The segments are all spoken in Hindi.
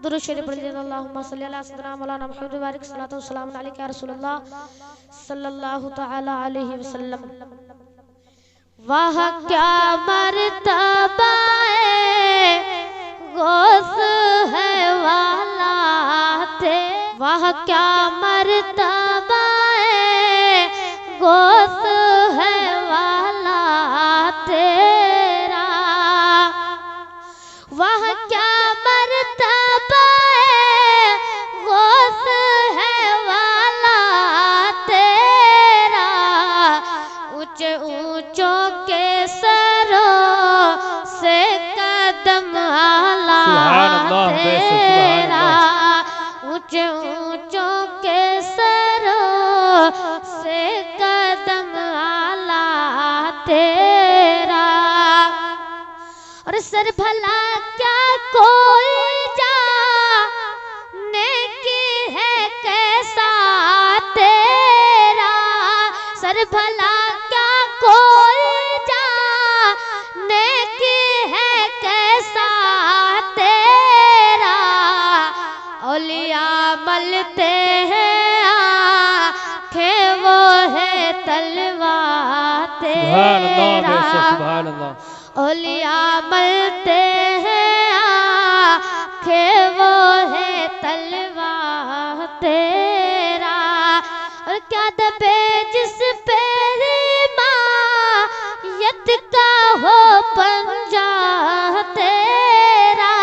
दुरूद शरीफ पढ़ लीजिए। अल्लाहुम्मा सल्ली अला सय्यिदिना मौलाना मुहम्मद व बारिक सल्लल्लाहु वसल्लम अलैका या रसूलल्लाह सल्लल्लाहु तआला अलैहि वसल्लम। वाह क्या मर्तबा गौस है वाला थे, वाह क्या मर्तबा गौस है वाला तेरा, वाह क्या मर्तबा गौस है वाला तेरा, ऊंचे ऊंचों के सरों से कदम आला तेरा, ऊंचे ऊंचों के सरों से कदम आला तेरा। और सर भला क्या कोई जाने की है कैसा तेरा, सर भला क्या कोई जाने की है कैसा तेरा, औलिया मलते हैं आंखें वो है तलवा तेरा, सुभान अल्लाह। औलिया मलते हैं आंखें वो है तलवा तेरा। और क्या दबे जिस पे मायत का हो पंजा तेरा,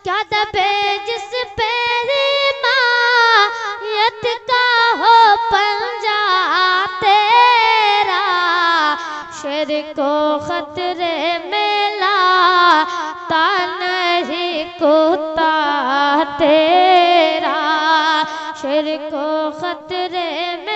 क्या दबे जिस पे मायत का हो पंजा तेरा, शेर को खतरे में लाता नहीं कुत्ता तेरा, शेर को खतरे में